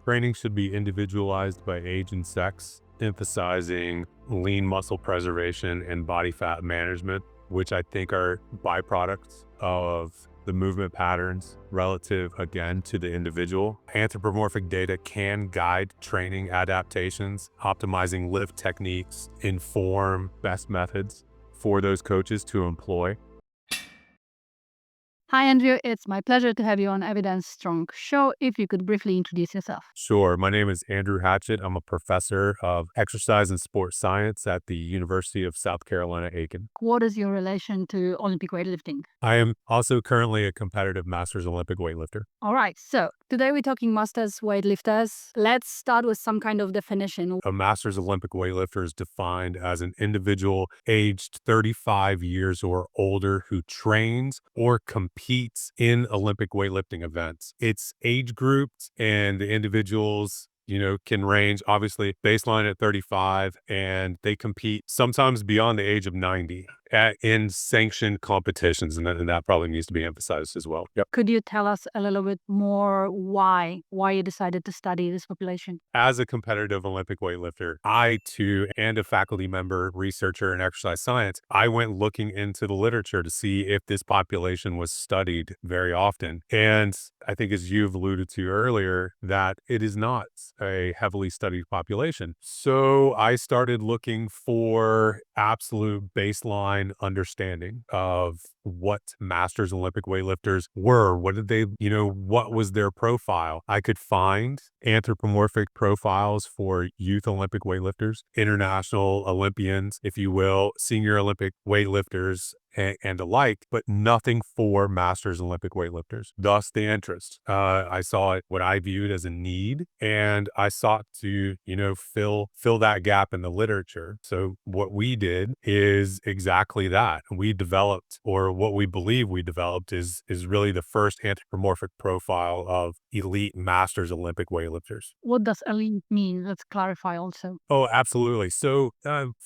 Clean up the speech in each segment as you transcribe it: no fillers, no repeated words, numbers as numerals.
Training should be individualized by age and sex, emphasizing lean muscle preservation and body fat management, which I think are byproducts of the movement patterns relative, again, to the individual. Anthropomorphic data can guide training adaptations, optimizing lift techniques, inform best methods for those coaches to employ. Hi, Andrew. It's my pleasure to have you on Evidence Strong Show. If you could briefly introduce yourself. Sure. My name is Andrew Hatchett. I'm a professor of exercise and sports science at the University of South Carolina, Aiken. What is your relation to Olympic weightlifting? I am also currently a competitive Masters Olympic weightlifter. All right. So today we're talking Masters weightlifters. Let's start with some kind of definition. A Masters Olympic weightlifter is defined as an individual aged 35 years or older who trains or competes in Olympic weightlifting events. It's age grouped, and the individuals can range, obviously, baseline at 35, and they compete sometimes beyond the age of 90 in sanctioned competitions, and that probably needs to be emphasized as well. Yep. Could you tell us a little bit more why you decided to study this population? As a competitive Olympic weightlifter, I too, and a faculty member, researcher in exercise science, I went looking into the literature to see if this population was studied very often. And I think, as you've alluded to earlier, that it is not a heavily studied population. So I started looking for absolute baseline understanding of what Masters Olympic weightlifters were. What did they, what was their profile? I could find anthropomorphic profiles for youth Olympic weightlifters, international Olympians, if you will, senior Olympic weightlifters, and alike, but nothing for Masters Olympic weightlifters. Thus the interest. I saw it, what I viewed as a need, and I sought to, fill that gap in the literature. So what we did is exactly that. We developed, or what we believe we developed, is really the first anthropomorphic profile of elite Masters Olympic weightlifters. What does elite mean? Let's clarify also. Oh, absolutely. So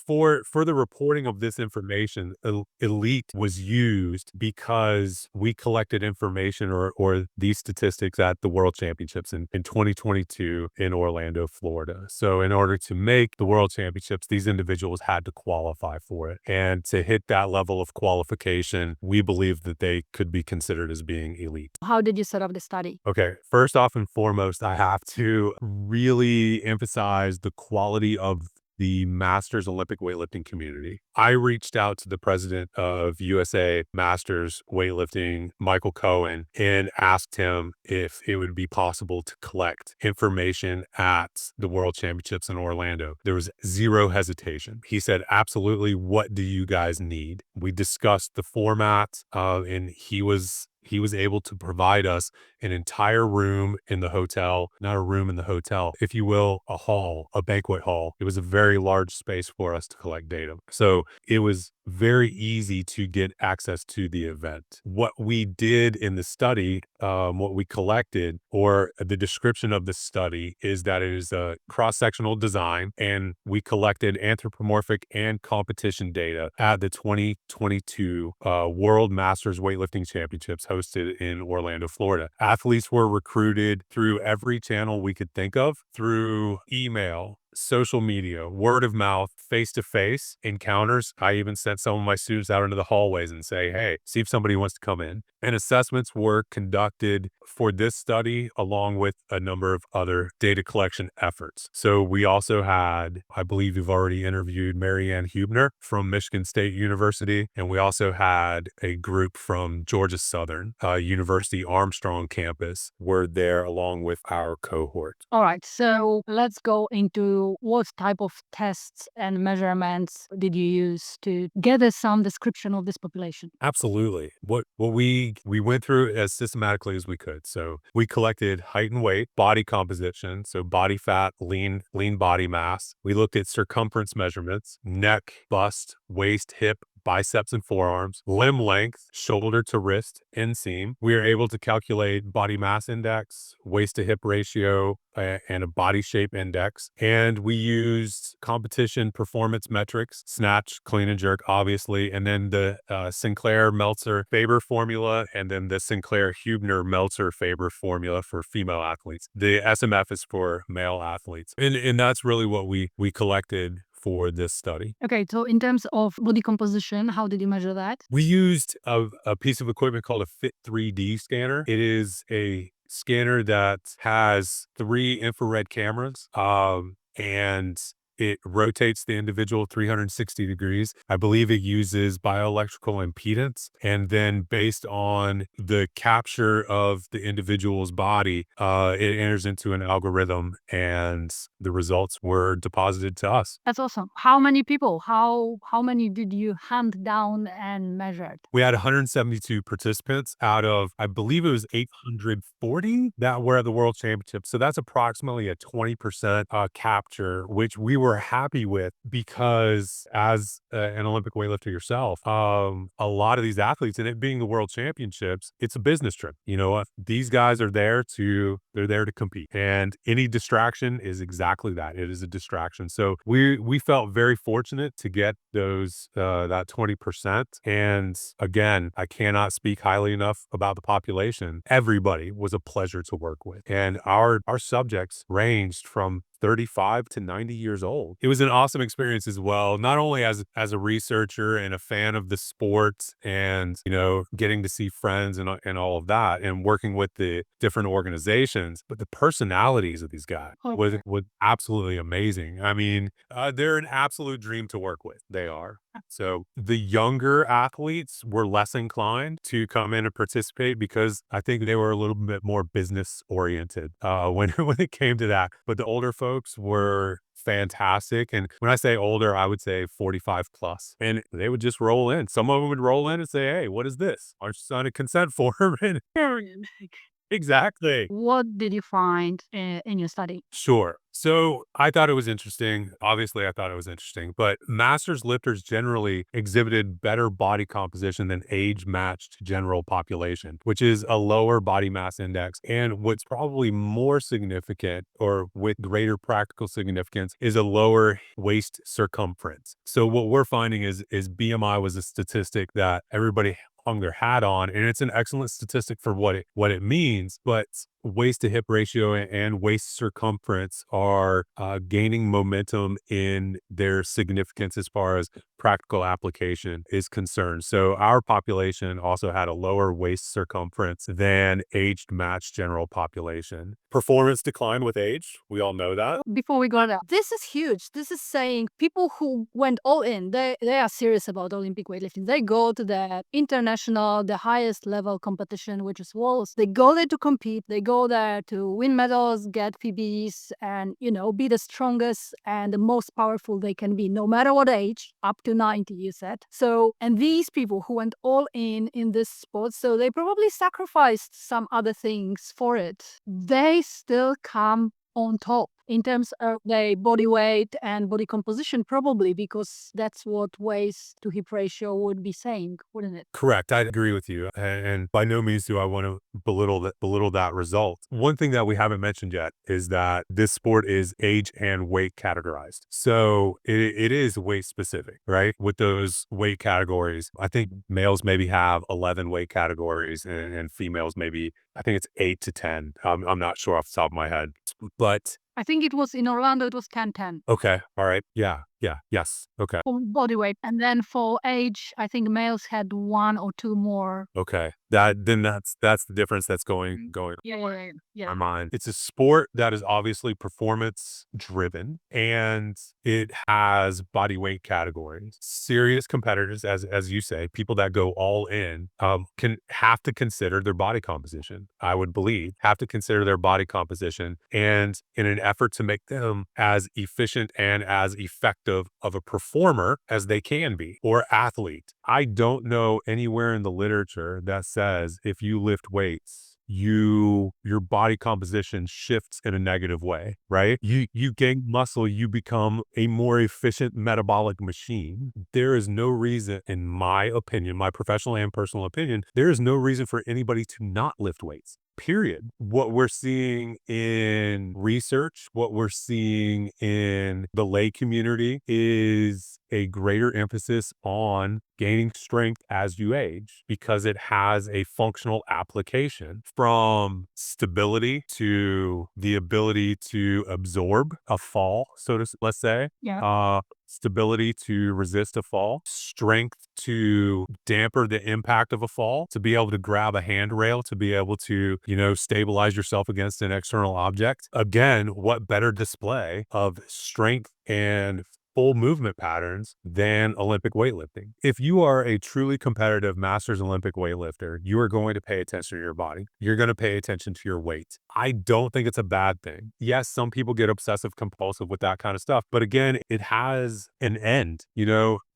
for the reporting of this information, elite was used because we collected information or these statistics at the World Championships in 2022 in Orlando, Florida. So in order to make the World Championships, these individuals had to qualify for it. And to hit that level of qualification, we believe that they could be considered as being elite. How did you set up the study? Okay, first off and foremost, I have to really emphasize the quality of the Masters Olympic weightlifting community. I reached out to the president of USA Masters Weightlifting, Michael Cohen, and asked him if it would be possible to collect information at the World Championships in Orlando. There was zero hesitation. He said, absolutely, what do you guys need? We discussed the format, and he was able to provide us an entire room in the hotel, not a room in the hotel, if you will, a hall, a banquet hall. It was a very large space for us to collect data. So it was very easy to get access to the event. What we did in the study, what we collected, or the description of the study, is that it is a cross-sectional design, and we collected anthropomorphic and competition data at the 2022 World Masters Weightlifting Championships hosted in Orlando, Florida. Athletes were recruited through every channel we could think of, through email, social media, word of mouth, face-to-face encounters. I even sent some of my students out into the hallways and say, hey, see if somebody wants to come in. And assessments were conducted for this study along with a number of other data collection efforts. So we also had, I believe you've already interviewed Marianne Huebner from Michigan State University, and we also had a group from Georgia Southern University Armstrong campus were there along with our cohort. All right, so let's go into what type of tests and measurements did you use to gather some description of this population? Absolutely. What we went through as systematically as we could. So we collected height and weight, body composition, so body fat, lean body mass. We looked at circumference measurements, neck, bust, waist, hip, biceps and forearms, limb length, shoulder to wrist, inseam. We are able to calculate body mass index, waist to hip ratio, and a body shape index. And we used competition performance metrics, snatch, clean and jerk, obviously, and then the Sinclair Meltzer Faber formula, and then the Sinclair Huebner Meltzer Faber formula for female athletes. The SMF is for male athletes. And that's really what we collected for this study. Okay, so in terms of body composition, how did you measure that? We used a piece of equipment called a Fit 3D scanner. It is a scanner that has 3 infrared cameras, and it rotates the individual 360 degrees. I believe it uses bioelectrical impedance, and then based on the capture of the individual's body, it enters into an algorithm, and the results were deposited to us. That's awesome. How many people? How many did you hand down and measured? We had 172 participants out of, I believe it was 840 that were at the World Championships. So that's approximately a 20% capture, which we were happy with because as an Olympic weightlifter yourself, a lot of these athletes, and it being the World Championships, it's a business trip. You know what? These guys are there they're there to compete, and any distraction is exactly that. It is a distraction. So we felt very fortunate to get those that 20%. And again, I cannot speak highly enough about the population. Everybody was a pleasure to work with, and our subjects ranged from 35 to 90 years old. It was an awesome experience as well, not only as a researcher and a fan of the sport, and getting to see friends and all of that, and working with the different organizations, but the personalities of these guys Okay. was absolutely amazing. I mean, they're an absolute dream to work with. They are. So the younger athletes were less inclined to come in and participate because I think they were a little bit more business oriented when when it came to that. But the older folks were fantastic. And when I say older, I would say 45 plus. And they would just roll in. Some of them would roll in and say, "Hey, what is this? Aren't you signing a consent form?" And exactly. What did you find in your study? Sure. So I thought it was interesting. Obviously, I thought it was interesting, but masters lifters generally exhibited better body composition than age matched general population, which is a lower body mass index. And what's probably more significant, or with greater practical significance, is a lower waist circumference. So what we're finding is BMI was a statistic that everybody hung their hat on, and it's an excellent statistic for what it means, but waist to hip ratio and waist circumference are gaining momentum in their significance as far as practical application is concerned. So our population also had a lower waist circumference than aged matched general population. Performance declined with age. We all know that. Before we go there, this is huge. This is saying people who went all in, they are serious about Olympic weightlifting. They go to the international, the highest level competition, which is Worlds. They go there to compete. They go there to win medals, get PBs, and, be the strongest and the most powerful they can be, no matter what age, up to 90, you said. So, and these people who went all in this sport, so they probably sacrificed some other things for it. They still come on top in terms of their body weight and body composition, probably because that's what waist to hip ratio would be saying, wouldn't it? Correct. I agree with you. And by no means do I want to belittle that result. One thing that we haven't mentioned yet is that this sport is age and weight categorized. So it is weight specific, right? With those weight categories, I think males maybe have 11 weight categories, and females maybe, I think it's 8 to 10. I'm not sure off the top of my head, but I think it was in Orlando, it was 10-10 okay. All right. Yeah. Yeah. Yes. Okay. for body weight. And then for age, I think males had 1 or 2 more. Okay. That's the difference that's going Yeah, my yeah. mind. It's a sport that is obviously performance driven, and it has body weight categories. Serious competitors, as you say, people that go all in, can have to consider their body composition. I would believe have to consider their body composition, and in an effort to make them as efficient and as effective of a performer as they can be, or athlete. I don't know anywhere in the literature that says if you lift weights your body composition shifts in a negative way, right? You gain muscle, you become a more efficient metabolic machine. There is no reason, in my opinion, my professional and personal opinion, there is no reason for anybody to not lift weights. Period. What we're seeing in research, what we're seeing in the lay community is a greater emphasis on gaining strength as you age because it has a functional application from stability to the ability to absorb a fall, let's say, Yeah. stability to resist a fall, strength to damper the impact of a fall, to be able to grab a handrail, to be able to, stabilize yourself against an external object. Again, what better display of strength and full movement patterns than Olympic weightlifting? If you are a truly competitive Masters Olympic weightlifter, you are going to pay attention to your body. You're going to pay attention to your weight. I don't think it's a bad thing. Yes, some people get obsessive compulsive with that kind of stuff, but again, it has an end.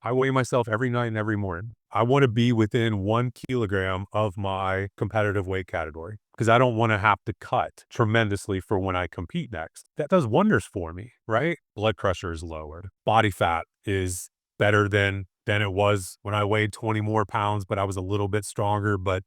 I weigh myself every night and every morning. I want to be within 1 kilogram of my competitive weight category because I don't want to have to cut tremendously for when I compete next. That does wonders for me, right? Blood pressure is lowered. Body fat is better than it was when I weighed 20 more pounds, but I was a little bit stronger, but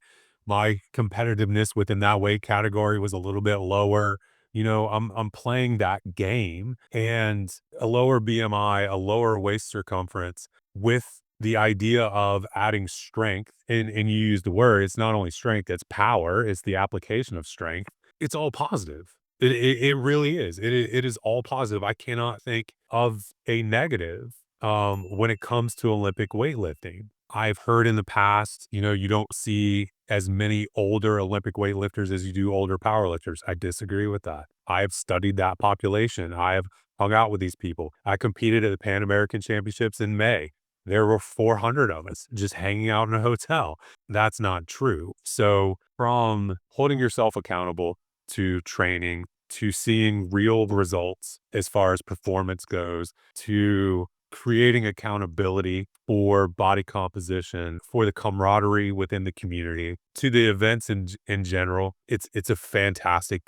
my competitiveness within that weight category was a little bit lower. I'm playing that game, and a lower BMI, a lower waist circumference with the idea of adding strength, and you use the word, it's not only strength, it's power, it's the application of strength. It's all positive. It really is. It is all positive. I cannot think of a negative when it comes to Olympic weightlifting. I've heard in the past, you don't see as many older Olympic weightlifters as you do older powerlifters. I disagree with that. I have studied that population. I have hung out with these people. I competed at the Pan American Championships in May. There were 400 of us just hanging out in a hotel. That's not true. So, from holding yourself accountable to training, to seeing real results as far as performance goes, to creating accountability for body composition, for the camaraderie within the community, to the events in general. It's a fantastic,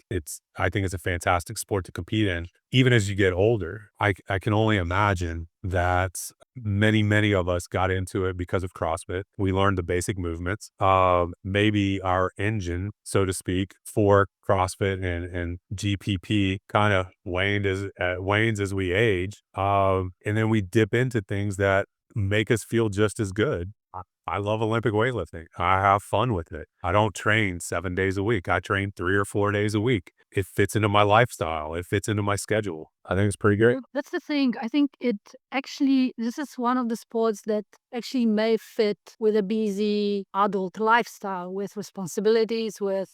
I think it's a fantastic sport to compete in. Even as you get older, I can only imagine that many of us got into it because of CrossFit. We learned the basic movements. Maybe our engine, so to speak, for CrossFit and GPP kind of wanes as we age. And then we dip into things that make us feel just as good. I love Olympic weightlifting. I have fun with it. I don't train 7 days a week. I train 3 or 4 days a week. It fits into my lifestyle. It fits into my schedule. I think it's pretty great. That's the thing. I think this is one of the sports that actually may fit with a busy adult lifestyle with responsibilities, with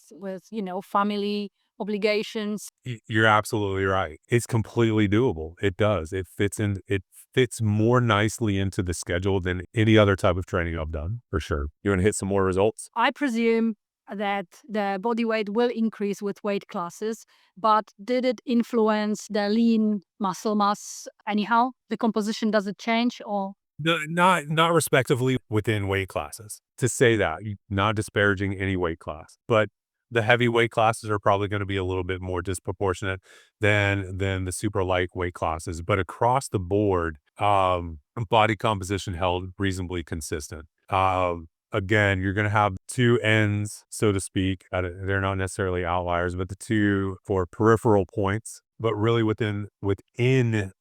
family obligations. You're absolutely right. It's completely doable. It does. It fits more nicely into the schedule than any other type of training I've done, for sure. You want to hit some more results? I presume that the body weight will increase with weight classes, but did it influence the lean muscle mass anyhow? The composition, does it change or? No, not respectively within weight classes. To say that, not disparaging any weight class, but the heavyweight classes are probably going to be a little bit more disproportionate than the super light weight classes. But across the board, body composition held reasonably consistent. Again, you're going to have two ends, so to speak. They're not necessarily outliers, but the two for peripheral points. But really within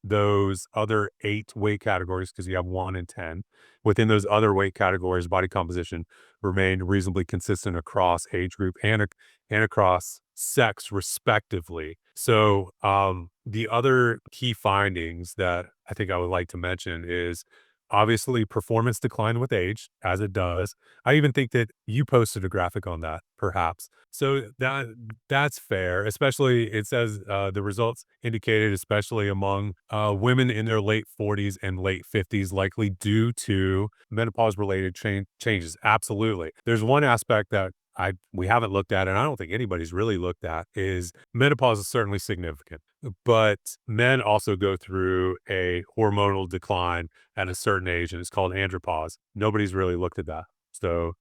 those other 8 weight categories, because you have 1 and 10, within those other weight categories, body composition remained reasonably consistent across age group and across sex, respectively. So, the other key findings that I think I would like to mention is obviously performance declined with age, as it does. I even think that you posted a graphic on that, perhaps. So that's fair, especially it says the results indicated, especially among women in their late 40s and late 50s, likely due to menopause related changes. Absolutely. There's one aspect that we haven't looked at, and I don't think anybody's really looked at, is menopause is certainly significant, but men also go through a hormonal decline at a certain age, and it's called andropause. Nobody's really looked at that. So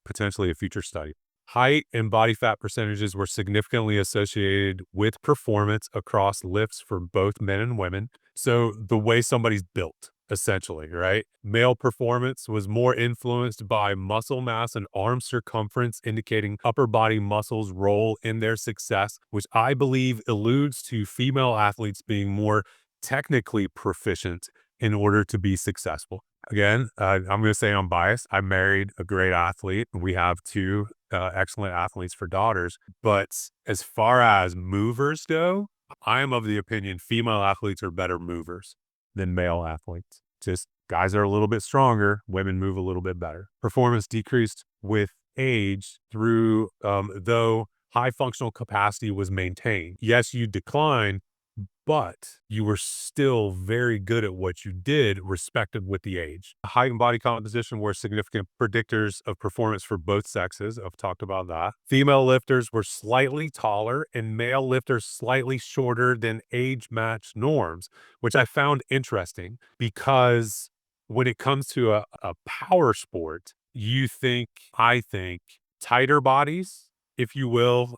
potentially a future study. Height and body fat percentages were significantly associated with performance across lifts for both men and women. So the way somebody's built, essentially, right? Male performance was more influenced by muscle mass and arm circumference, indicating upper body muscles' role in their success, which I believe alludes to female athletes being more technically proficient in order to be successful. Again, I'm going to say I'm biased. I married a great athlete. We have two excellent athletes for daughters. But as far as movers go, I am of the opinion female athletes are better movers than male athletes. Just guys are a little bit stronger, women move a little bit better. Performance decreased with age through, though high functional capacity was maintained. Yes, you decline, but you were still very good at what you did, respected with the age. Height and body composition were significant predictors of performance for both sexes. I've talked about that. Female lifters were slightly taller and male lifters slightly shorter than age matched norms, which I found interesting because when it comes to a power sport, I think, tighter bodies, if you will,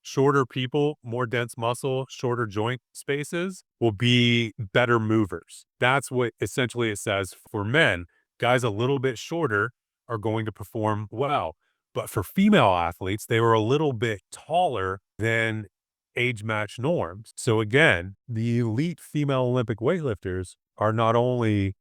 shorter people, more dense muscle, shorter joint spaces will be better movers. That's what essentially it says for men. Guys a little bit shorter are going to perform well. But for female athletes, they were a little bit taller than age match norms. So again, the elite female Olympic weightlifters are not only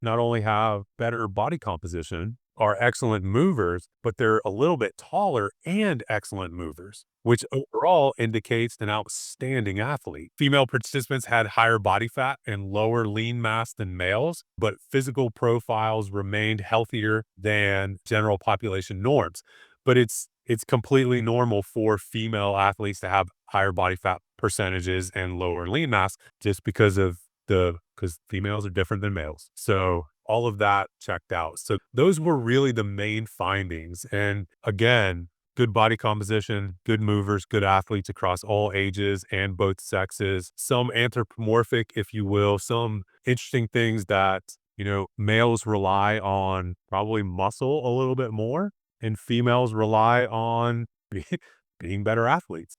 have better body composition, are excellent movers, but they're a little bit taller and excellent movers, which overall indicates an outstanding athlete. Female participants had higher body fat and lower lean mass than males, but physical profiles remained healthier than general population norms. But it's completely normal for female athletes to have higher body fat percentages and lower lean mass just because females are different than males. So all of that checked out. So those were really the main findings. And again, good body composition, good movers, good athletes across all ages and both sexes, some anthropomorphic, if you will, some interesting things that, males rely on probably muscle a little bit more and females rely on being better athletes,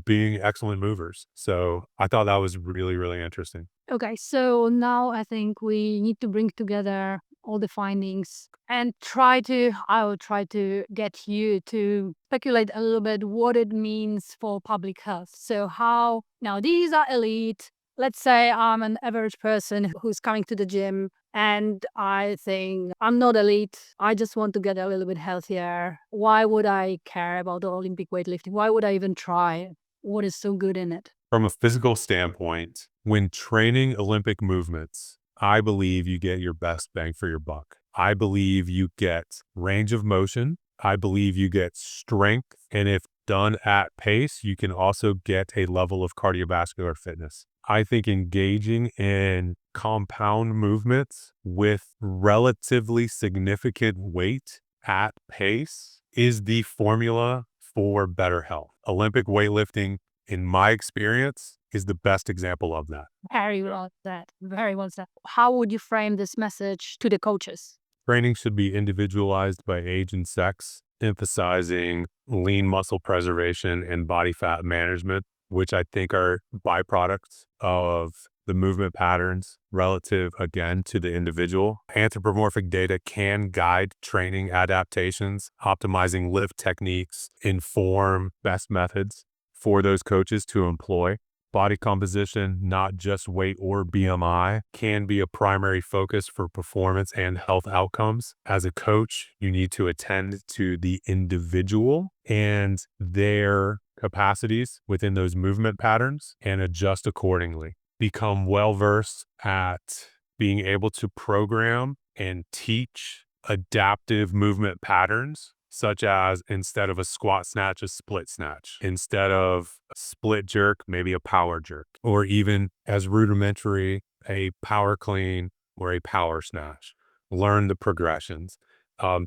being excellent movers. So I thought that was really, really interesting. Okay, so now I think we need to bring together all the findings and I will try to get you to speculate a little bit what it means for public health. So how, now these are elite. Let's say I'm an average person who's coming to the gym and I think I'm not elite. I just want to get a little bit healthier. Why would I care about the Olympic weightlifting? Why would I even try? What is so good in it? From a physical standpoint, when training Olympic movements, I believe you get your best bang for your buck. I believe you get range of motion. I believe you get strength. And if done at pace, you can also get a level of cardiovascular fitness. I think engaging in compound movements with relatively significant weight at pace is the formula for better health. Olympic weightlifting, in my experience, is the best example of that. Very well said. Very well said. How would you frame this message to the coaches? Training should be individualized by age and sex, emphasizing lean muscle preservation and body fat management, which I think are byproducts of the movement patterns relative, again, to the individual. Anthropomorphic data can guide training adaptations, optimizing lift techniques, inform best methods for those coaches to employ. Body composition, not just weight or BMI, can be a primary focus for performance and health outcomes. As a coach, you need to attend to the individual and their capacities within those movement patterns and adjust accordingly. Become well-versed at being able to program and teach adaptive movement patterns, such as instead of a squat snatch, a split snatch, instead of a split jerk, maybe a power jerk, or even as rudimentary, a power clean or a power snatch. Learn the progressions,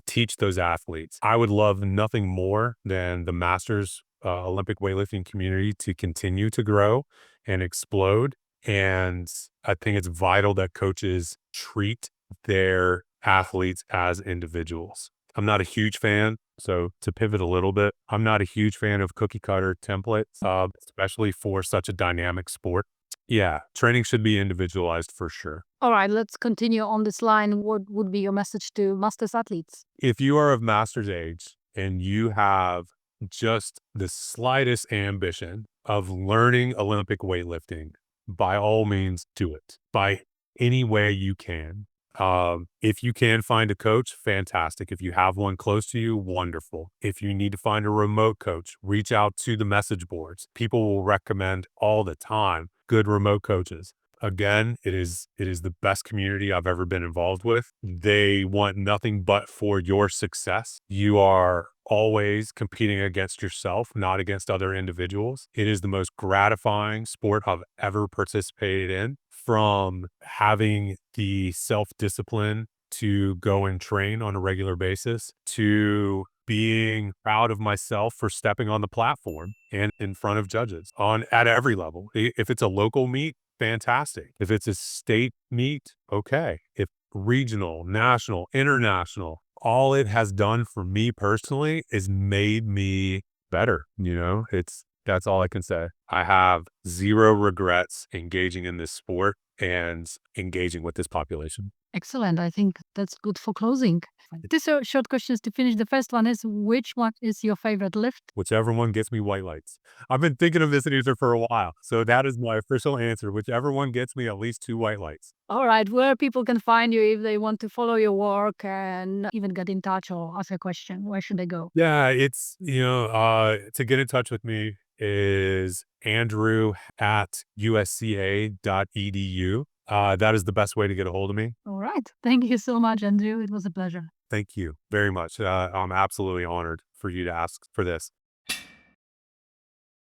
teach those athletes. I would love nothing more than the Masters Olympic weightlifting community to continue to grow and explode. And I think it's vital that coaches treat their athletes as individuals. I'm not a huge fan. So to pivot a little bit, I'm not a huge fan of cookie cutter templates, especially for such a dynamic sport. Yeah, training should be individualized for sure. All right, let's continue on this line. What would be your message to masters athletes? If you are of master's age and you have just the slightest ambition of learning Olympic weightlifting, by all means do it by any way you can. If you can find a coach, fantastic. If you have one close to you, wonderful. If you need to find a remote coach, reach out to the message boards. People will recommend all the time good remote coaches. Again, it is the best community I've ever been involved with. They want nothing but for your success. You are always competing against yourself, not against other individuals. It is the most gratifying sport I've ever participated in, from having the self-discipline to go and train on a regular basis, to being proud of myself for stepping on the platform and in front of judges on at every level. If it's a local meet, fantastic. If it's a state meet, okay. If regional, national, international, all it has done for me personally is made me better. That's all I can say. I have zero regrets engaging in this sport and engaging with this population. Excellent. I think that's good for closing. These are short questions to finish. The first one is, which one is your favorite lift? Whichever one gets me white lights. I've been thinking of this answer for a while. So that is my official answer. Whichever one gets me at least 2 white lights. All right, where people can find you if they want to follow your work and even get in touch or ask a question, where should they go? Yeah, to get in touch with me is Andrew at usca.edu. That is the best way to get a hold of me. All right. Thank you so much, Andrew. It was a pleasure. Thank you very much. I'm absolutely honored for you to ask for this.